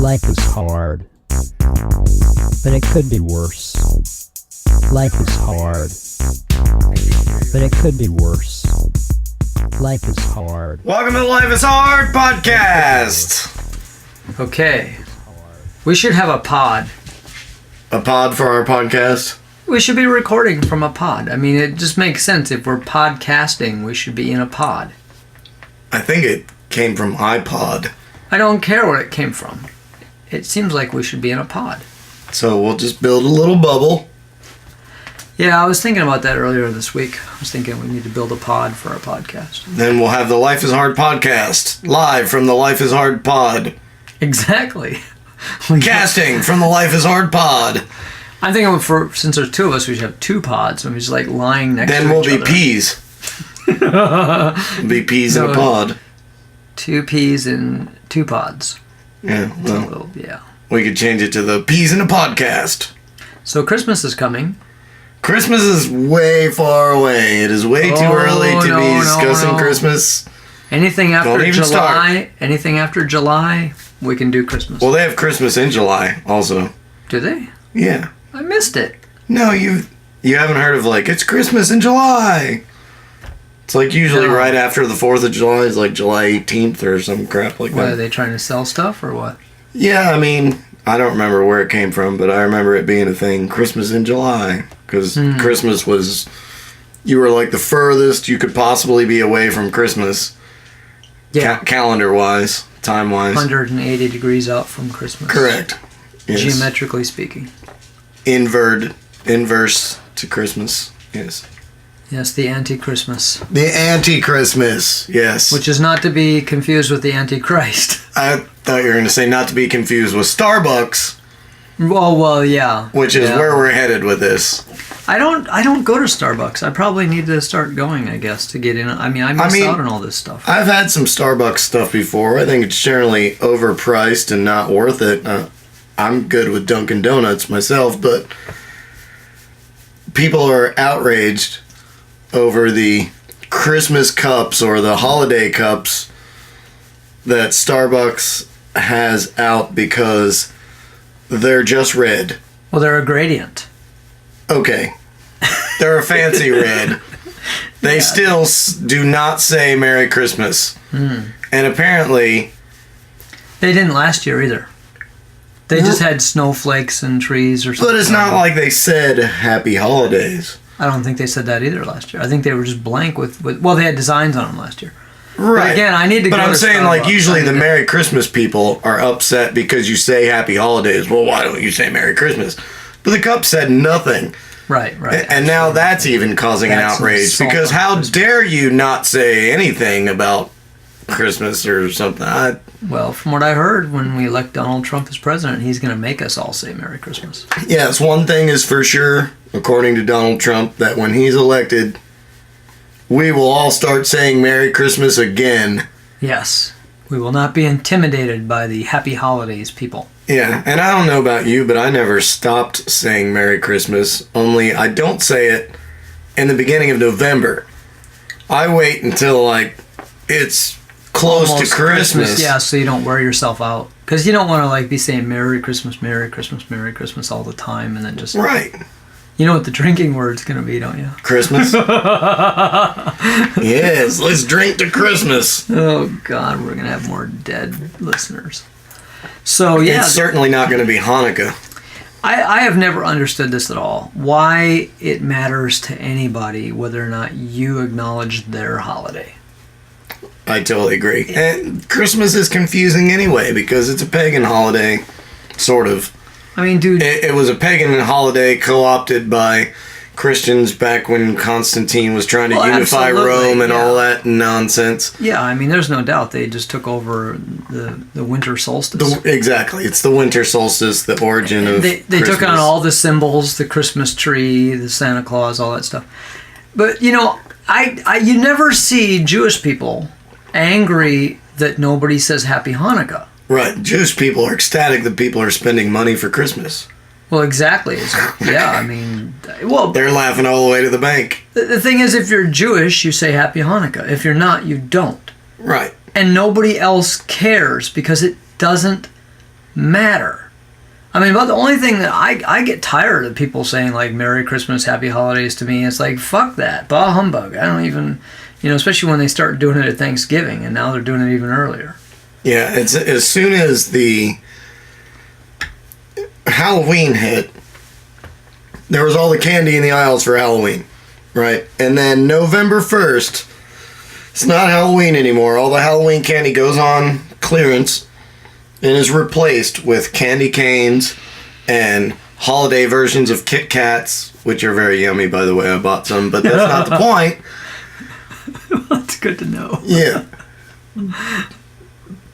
Life is hard, but it could be worse. Life is hard, but it could be worse. Life is hard. Welcome to the Life is Hard podcast. Okay. We should have a pod. A pod for our podcast? We should be recording from a pod. I mean, it just makes sense. If we're podcasting, we should be in a pod. I think it came from iPod. I don't care what it came from. It seems like we should be in a pod. So we'll just build a little bubble. Yeah, I was thinking about that earlier this week. I was thinking we need to build a pod for our podcast. Then we'll have the Life is Hard podcast, live from the Life is Hard pod. Exactly. Casting from the Life is Hard pod. I'm thinking since there's two of us, we should have two pods. And we're just like lying next to each other. Then we'll be peas. We'll be peas in a pod. Two peas in two pods. Yeah, well, yeah. We could change it to the peas in a podcast. So Christmas is coming. Christmas is way far away. It is way too early to be discussing Christmas. Anything after July, anything after July, we can do Christmas. Well, they have Christmas in July also. Do they? Yeah. I missed it. No, you haven't heard of it's Christmas in July. It's usually right after the 4th of July. It's July 18th or some crap like that. What, are they trying to sell stuff or what? Yeah, I mean, I don't remember where it came from, but I remember it being a thing. Christmas in July. Because Christmas was, you were the furthest you could possibly be away from Christmas. Yeah. Calendar-wise, time-wise. 180 degrees out from Christmas. Correct. Yes. Geometrically speaking. Inverse to Christmas. Yes. Yes, the anti-Christmas. The anti-Christmas, yes. Which is not to be confused with the Antichrist. I thought you were going to say not to be confused with Starbucks. Well, yeah. Which is where we're headed with this. I don't go to Starbucks. I probably need to start going, I guess, to get in. I miss out on all this stuff. I've had some Starbucks stuff before. I think it's generally overpriced and not worth it. I'm good with Dunkin' Donuts myself, but people are outraged over the Christmas cups or the holiday cups that Starbucks has out because they're just red. Well, they're a gradient. Okay. They're a fancy red. They still do not say Merry Christmas. And apparently... They didn't last year either. They just had snowflakes and trees or something. But it's not like they said Happy Holidays. I don't think they said that either last year. I think they were just blank with well, they had designs on them last year. Right. But again, I need to go to Starbucks. But I'm saying, usually the Merry Christmas people are upset because you say Happy Holidays. Well, why don't you say Merry Christmas? But the cup said nothing. Right. And now that's even causing an outrage. Because how dare you not say anything about Christmas or something? Well, from what I heard, when we elect Donald Trump as president, he's going to make us all say Merry Christmas. Yes, one thing is for sure, according to Donald Trump, that when he's elected, we will all start saying Merry Christmas again. Yes. We will not be intimidated by the Happy Holidays people. Yeah, and I don't know about you, but I never stopped saying Merry Christmas, only I don't say it in the beginning of November. I wait until, it's close Almost to Christmas. Yeah, so you don't wear yourself out. Because you don't want to, be saying Merry Christmas, Merry Christmas, Merry Christmas all the time, and then just... Right. You know what the drinking word's going to be, don't you? Christmas? Yes, let's drink to Christmas. Oh, God, we're going to have more dead listeners. So, yeah. It's certainly not going to be Hanukkah. I have never understood this at all. Why it matters to anybody whether or not you acknowledge their holiday. I totally agree. And Christmas is confusing anyway because it's a pagan holiday, sort of. I mean, dude... It was a pagan holiday co-opted by Christians back when Constantine was trying to unify Rome and all that nonsense. Yeah, I mean, there's no doubt they just took over the winter solstice. Exactly. It's the winter solstice, the origin of They took on all the symbols, the Christmas tree, the Santa Claus, all that stuff. But, you never see Jewish people angry that nobody says Happy Hanukkah. Right. Jewish people are ecstatic that people are spending money for Christmas. Well, exactly. Yeah, I mean, well... They're laughing all the way to the bank. The thing is, if you're Jewish, you say Happy Hanukkah. If you're not, you don't. Right. And nobody else cares because it doesn't matter. I mean, but the only thing that I get tired of people saying, like, Merry Christmas, Happy Holidays to me. It's like, fuck that. Bah humbug. I don't even, especially when they start doing it at Thanksgiving, and now they're doing it even earlier. Yeah, it's as soon as the Halloween hit, there was all the candy in the aisles for Halloween, right? And then November 1st, it's not Halloween anymore. All the Halloween candy goes on clearance and is replaced with candy canes and holiday versions of Kit Kats, which are very yummy, by the way. I bought some, but that's not the point. That's good to know. Yeah.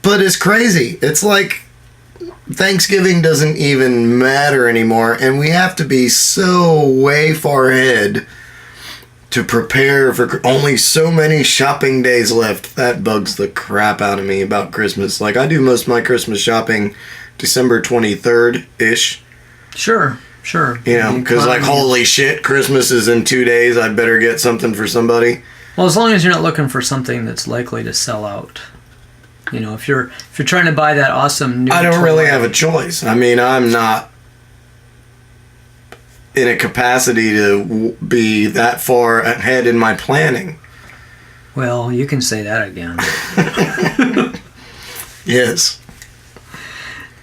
But it's crazy. It's like Thanksgiving doesn't even matter anymore, and we have to be so way far ahead to prepare for only so many shopping days left. That bugs the crap out of me about Christmas. Like, I do most of my Christmas shopping December 23rd-ish. Sure. Because, like, holy shit, Christmas is in 2 days. I better get something for somebody. Well, as long as you're not looking for something that's likely to sell out. If you're trying to buy that awesome new I don't toy, really have a choice. I mean, I'm not in a capacity to be that far ahead in my planning. Well, you can say that again. Yes.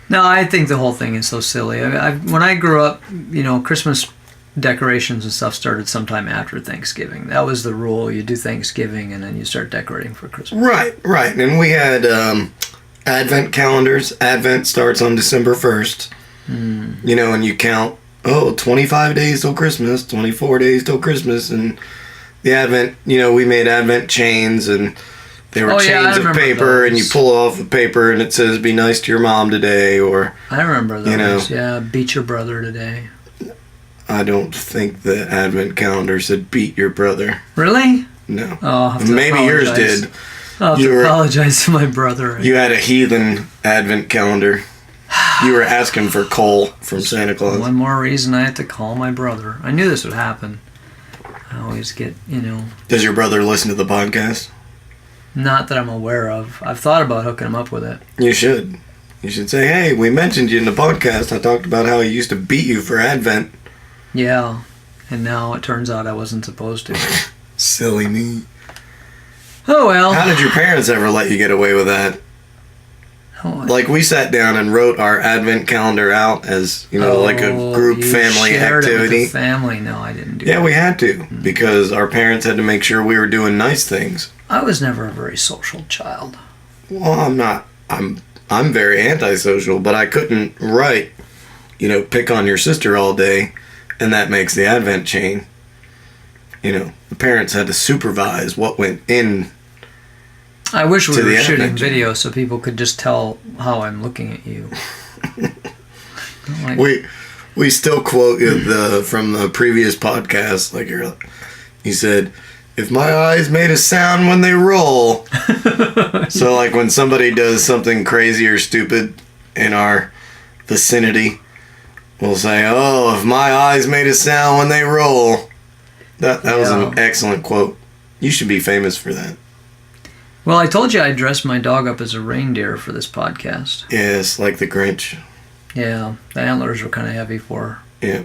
No, I think the whole thing is so silly. When I grew up, Christmas decorations and stuff started sometime after Thanksgiving. That was the rule. You do Thanksgiving and then you start decorating for Christmas. Right. And we had Advent calendars. Advent starts on December 1st. And you count, 25 days till Christmas, 24 days till Christmas. And the Advent, we made Advent chains, and they were chains of paper, and you pull off the paper and it says, be nice to your mom today, or... I remember those. Yeah, beat your brother today. I don't think the Advent calendar said beat your brother. Really? No. Oh, I'll have to Maybe yours did. I'll have to apologize to my brother. You had a heathen Advent calendar. You were asking for coal from Santa Claus. One more reason I had to call my brother. I knew this would happen. I always get, Does your brother listen to the podcast? Not that I'm aware of. I've thought about hooking him up with it. You should. You should say, hey, we mentioned you in the podcast. I talked about how he used to beat you for Advent. Yeah, and now it turns out I wasn't supposed to. Silly me. Oh, well. How did your parents ever let you get away with that? Like, we sat down and wrote our Advent calendar out as, like a group family shared activity. It with the family. No, I didn't do that. Yeah, we had to, because our parents had to make sure we were doing nice things. I was never a very social child. Well, I'm not. I'm very antisocial, but I couldn't write, pick on your sister all day, and that makes the Advent chain. The parents had to supervise what went in. I wish we were shooting video so people could just tell how I'm looking at you. We still quote from the previous podcast, like you said, if my eyes made a sound when they roll. So like when somebody does something crazy or stupid in our vicinity, we'll say, if my eyes made a sound when they roll. That was an excellent quote. You should be famous for that. Well, I told you I dressed my dog up as a reindeer for this podcast. Yes, like the Grinch. Yeah, the antlers were kind of heavy for her. Yeah,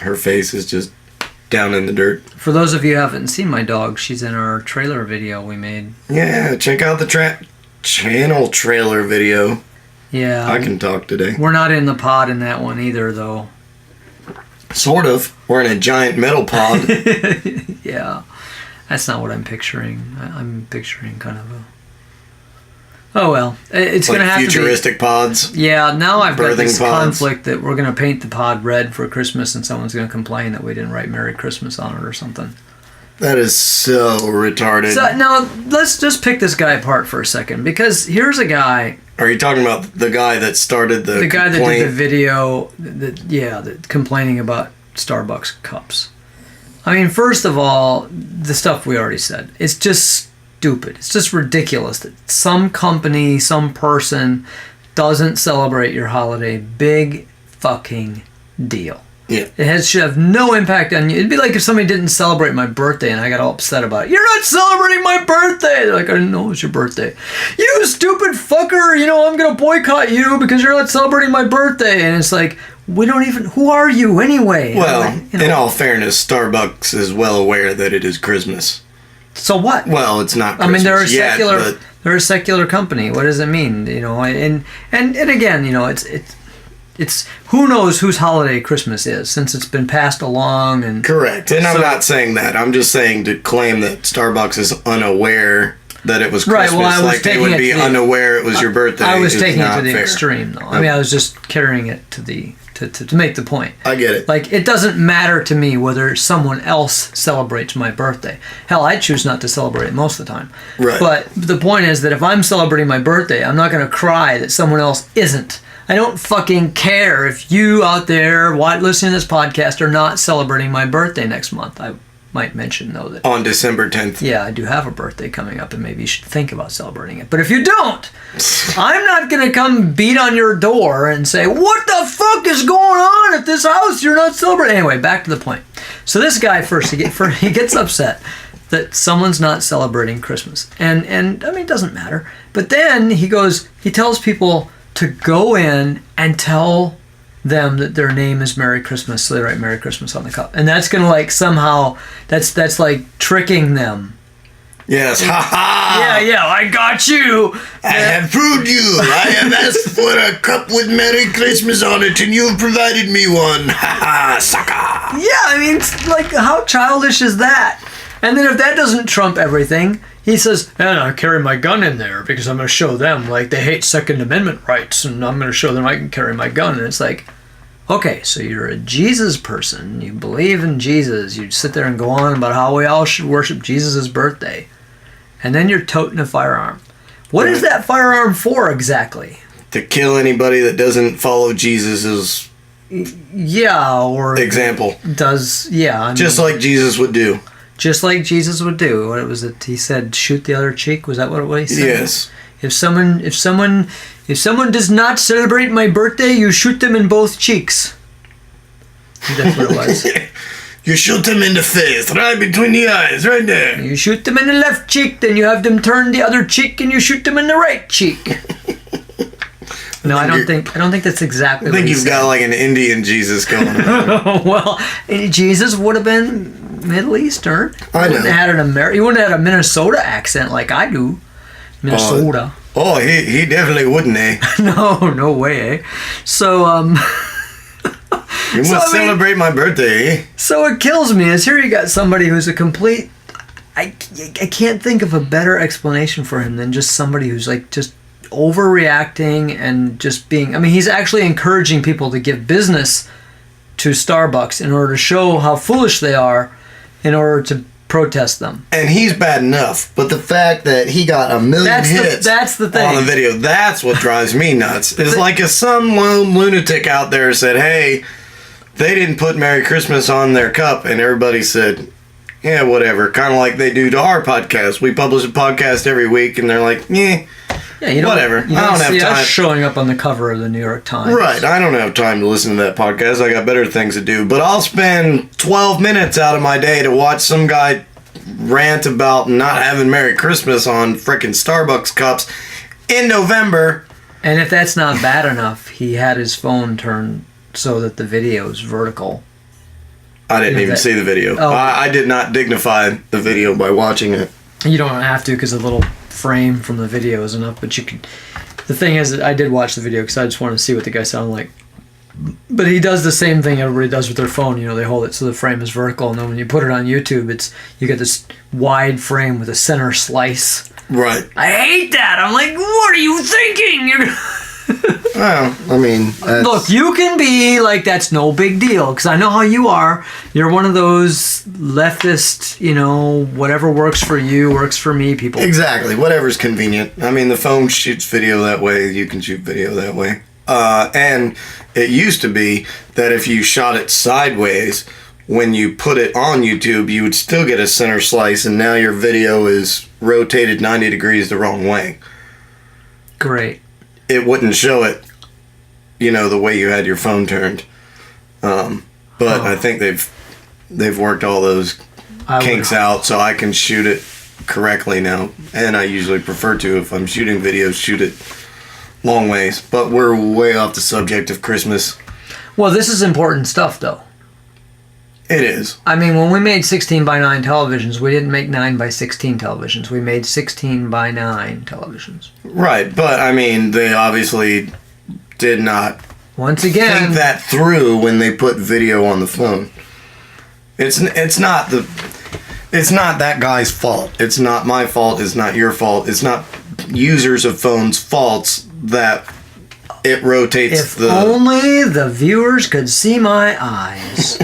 her face is just down in the dirt. For those of you who haven't seen my dog, she's in our trailer video we made. Yeah, check out the channel trailer video. Yeah. I can talk today. We're not in the pod in that one either, though. Sort of. We're in a giant metal pod. Yeah. That's not what I'm picturing. I'm picturing kind of a... Oh, well. It's going to have to be... futuristic pods? Yeah, now I've got this pods. conflict that we're going to paint the pod red for Christmas and someone's going to complain that we didn't write Merry Christmas on it or something. That is so retarded. So, now, let's just pick this guy apart for a second, because here's a guy... Are you talking about the guy that started the guy complaint? that did the video, that complaining about Starbucks cups. I mean, first of all, the stuff we already said. It's just stupid. It's just ridiculous that some company, some person doesn't celebrate your holiday. Big fucking deal. Yeah. Should have no impact on you. It'd be like if somebody didn't celebrate my birthday and I got all upset about it. You're not celebrating my birthday! They're like, I didn't know it was your birthday. You stupid fucker! I'm gonna boycott you because you're not celebrating my birthday. And it's like, who are you anyway? Well, in all fairness, Starbucks is well aware that it is Christmas. So what? Well, it's not Christmas I mean, yet, they're a secular company. What does it mean? And again, it's who knows whose holiday Christmas is, since it's been passed along. And correct. And I'm not saying that. I'm just saying to claim that Starbucks is unaware that it was Christmas. Right, well, I was like they would be unaware it was your birthday. I was taking it to the fair. Extreme, though. I mean, I was just carrying it to make the point. I get it. Like, it doesn't matter to me whether someone else celebrates my birthday. Hell, I choose not to celebrate it most of the time. Right. But the point is that if I'm celebrating my birthday, I'm not going to cry that someone else isn't. I don't fucking care if you out there listening to this podcast are not celebrating my birthday next month. I might mention, though, that on December 10th. Yeah, I do have a birthday coming up, and maybe you should think about celebrating it. But if you don't, I'm not going to come beat on your door and say, what the fuck is going on at this house? You're not celebrating. Anyway, back to the point. So this guy he gets upset that someone's not celebrating Christmas. And I mean, it doesn't matter. But then he tells people to go in and tell them that their name is Merry Christmas, so they write Merry Christmas on the cup. And that's going to like somehow, that's like tricking them. Yes, ha ha! Yeah, I got you! I have proved you! I have asked for a cup with Merry Christmas on it, and you've provided me one! Ha ha, sucker! Yeah, I mean, it's like, how childish is that? And then if that doesn't trump everything, he says, and I carry my gun in there because I'm going to show them, like, they hate Second Amendment rights, and I'm going to show them I can carry my gun. And it's like, okay, so you're a Jesus person, you believe in Jesus, you sit there and go on about how we all should worship Jesus' birthday, and then you're toting a firearm. What is that firearm for exactly? To kill anybody that doesn't follow Jesus' example. Just like Jesus would do. Just like Jesus would do. What was it? He said, "Shoot the other cheek." Was that what he said? Yes. If someone does not celebrate my birthday, you shoot them in both cheeks. I think that's what it was. You shoot them in the face, right between the eyes, right there. You shoot them in the left cheek, then you have them turn the other cheek, and you shoot them in the right cheek. No, I don't think that's exactly. I think you've got like an Indian Jesus going on. Well, Jesus would have been Middle Eastern. I know. He wouldn't have had a Minnesota accent like I do. Minnesota. He definitely wouldn't, eh? No way, eh? So, you must celebrate my birthday, eh? So what kills me is here you got somebody who's a complete... I can't think of a better explanation for him than just somebody who's like just overreacting and just being... I mean, he's actually encouraging people to give business to Starbucks in order to show how foolish they are in order to protest them. And he's bad enough, but the fact that he got a million hits that's the thing. on the video, that's what drives me nuts. It's like if some lone lunatic out there said, hey, they didn't put Merry Christmas on their cup, and everybody said, yeah, whatever. Kind of like they do to our podcast. We publish a podcast every week, and they're like, yeah, whatever. I don't have time. Us showing up on the cover of the New York Times. Right. I don't have time to listen to that podcast. I got better things to do. But I'll spend 12 minutes out of my day to watch some guy rant about not having Merry Christmas on frickin' Starbucks cups in November. And if that's not bad enough, he had his phone turned so that the video is vertical. I didn't even see the video. Oh. I did not dignify the video by watching it. You don't have to because the little frame from the video is enough, but you can... The thing is, I did watch the video because I just wanted to see what the guy sounded like. But he does the same thing everybody does with their phone. You know, they hold it so the frame is vertical, and then when you put it on YouTube, you get this wide frame with a center slice. Right. I hate that. I'm like, what are you thinking? Well, I mean... Look, you can be like, that's no big deal, because I know how you are. You're one of those leftist, whatever works for you, works for me people. Exactly. Whatever's convenient. I mean, the phone shoots video that way. You can shoot video that way. And it used to be that if you shot it sideways, when you put it on YouTube, you would still get a center slice, and now your video is rotated 90 degrees the wrong way. Great. It wouldn't show it, the way you had your phone turned. But But I think they've worked all those kinks out, so I can shoot it correctly now. And I usually prefer to, if I'm shooting videos, shoot it long ways. But we're way off the subject of Christmas. Well, this is important stuff, though. It is. I mean, when we made 16 by 9 televisions, we didn't make 9 by 16 televisions. We made 16 by 9 televisions. Right, but I mean, they obviously did not once again think that through when they put video on the phone. It's not that guy's fault. It's not my fault. It's not your fault. It's not users of phones' faults that it rotates. If only the viewers could see my eyes.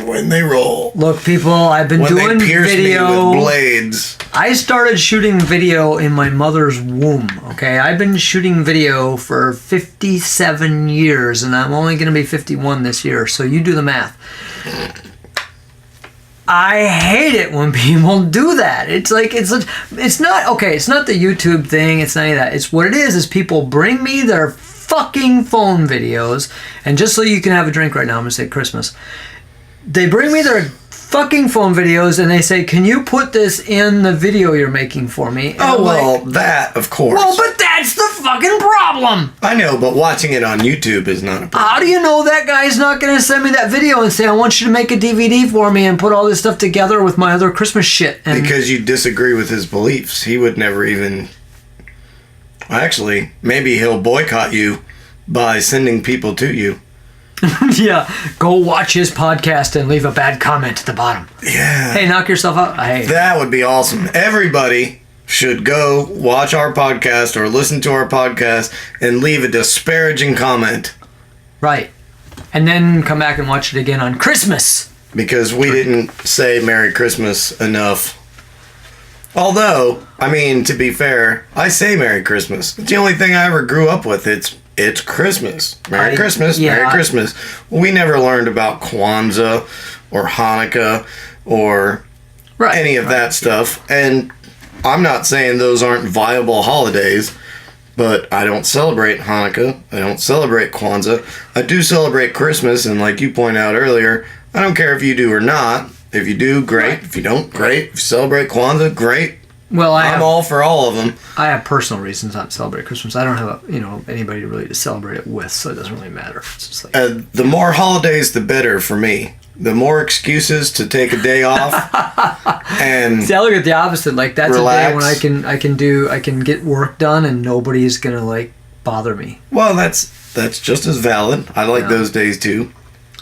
When they roll. Look, people, I've been doing when they pierce video me with blades. I started shooting video in my mother's womb, okay? I've been shooting video for 57 years, and I'm only going to be 51 this year, so you do the math. I hate it when people do that. It's like, it's not, okay, it's not the YouTube thing, it's not any of that. It's what it is people bring me their fucking phone videos, and just so you can have a drink right now, I'm going to say Christmas. They bring me their fucking phone videos and they say, can you put this in the video you're making for me? And that, of course. Well, but that's the fucking problem. I know, but watching it on YouTube is not a problem. How do you know that guy's not going to send me that video and say, I want you to make a DVD for me and put all this stuff together with my other Christmas shit? And because you disagree with his beliefs. He would never even... Actually, maybe he'll boycott you by sending people to you. Yeah, go watch his podcast and leave a bad comment at the bottom. Yeah. Hey, knock yourself out. Hey. That would be awesome. Everybody should go watch our podcast or listen to our podcast and leave a disparaging comment. Right. And then come back and watch it again on Christmas. Because we didn't say Merry Christmas enough. Although, I mean, to be fair, I say Merry Christmas. It's the only thing I ever grew up with. It's Christmas. Merry Christmas. Yeah, Merry Christmas. We never learned about Kwanzaa or Hanukkah or any of that stuff. And I'm not saying those aren't viable holidays, but I don't celebrate Hanukkah. I don't celebrate Kwanzaa. I do celebrate Christmas, and like you pointed out earlier, I don't care if you do or not. If you do, great. If you don't, great. If you celebrate Kwanzaa, great. Well, I'm all for all of them. I have personal reasons not to celebrate Christmas. I don't have anybody really to celebrate it with, so it doesn't really matter. It's just like the more holidays, the better for me. The more excuses to take a day off and see, I look at the opposite. Like that's relax. a day when I can get work done and nobody's gonna like bother me. Well, that's just as valid. I like those days too.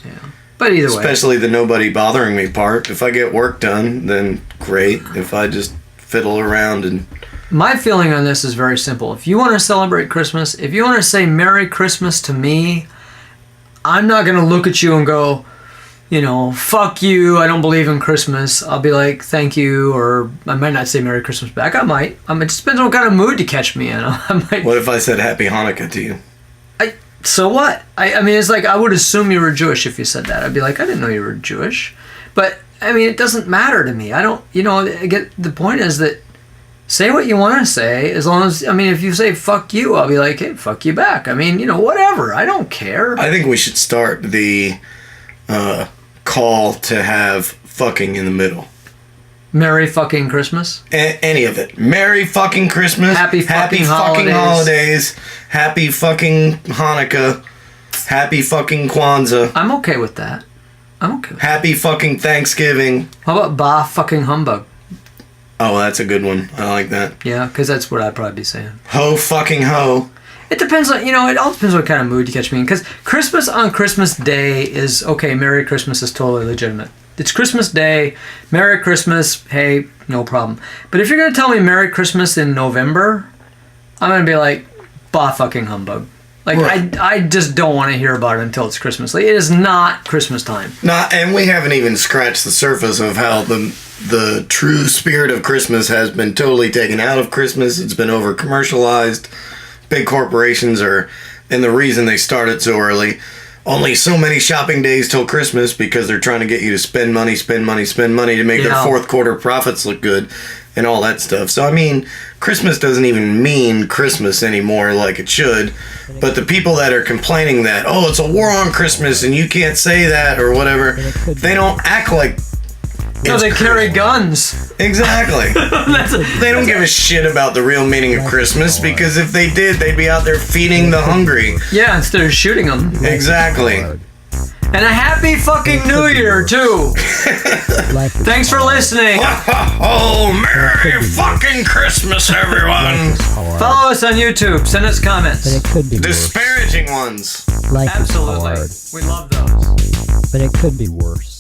Yeah, but either way, especially the nobody bothering me part. If I get work done, then great. If I just fiddle around and... My feeling on this is very simple. If you want to celebrate Christmas, if you want to say Merry Christmas to me, I'm not going to look at you and go, fuck you, I don't believe in Christmas. I'll be like, thank you, or I might not say Merry Christmas back. I might. It just depends on what kind of mood to catch me in. I might. What if I said Happy Hanukkah to you? So what? I mean, it's like I would assume you were Jewish if you said that. I'd be like, I didn't know you were Jewish. But... I mean, it doesn't matter to me. I don't, I get the point is that say what you want to say as long as, if you say fuck you, I'll be like, hey, fuck you back. I mean, whatever. I don't care. I think we should start the call to have fucking in the middle. Merry fucking Christmas? Any of it. Merry fucking Christmas. Happy fucking holidays. Happy fucking Hanukkah. Happy fucking Kwanzaa. I'm okay with that. Happy fucking Thanksgiving. How about bah fucking humbug? Oh, that's a good one. I like that. Yeah, because that's what I'd probably be saying. Ho fucking ho. It depends on, it all depends what kind of mood you catch me in. Because Christmas on Christmas Day is, okay, Merry Christmas is totally legitimate. It's Christmas Day, Merry Christmas, hey, no problem. But if you're going to tell me Merry Christmas in November, I'm going to be like, bah fucking humbug. Like, right. I just don't want to hear about it until it's Christmas. Like, it is not Christmas time. And we haven't even scratched the surface of how the true spirit of Christmas has been totally taken out of Christmas. It's been over-commercialized. Big corporations are, and the reason they started so early, only so many shopping days till Christmas because they're trying to get you to spend money to make their fourth quarter profits look good. and all that stuff. So I mean, Christmas doesn't even mean Christmas anymore like it should. But the people that are complaining that, oh, it's a war on Christmas and you can't say that or whatever, they don't act like No, they carry guns. Exactly. They don't give a shit about the real meaning of Christmas, because if they did, they'd be out there feeding the hungry. Yeah, instead of shooting them. Exactly. And a happy fucking New Year, too. Thanks for listening. Oh, Merry fucking Christmas, everyone. Follow us on YouTube. Send us comments. But it could be Disparaging ones. worse. Life is Absolutely. hard, We love those. but it could be worse.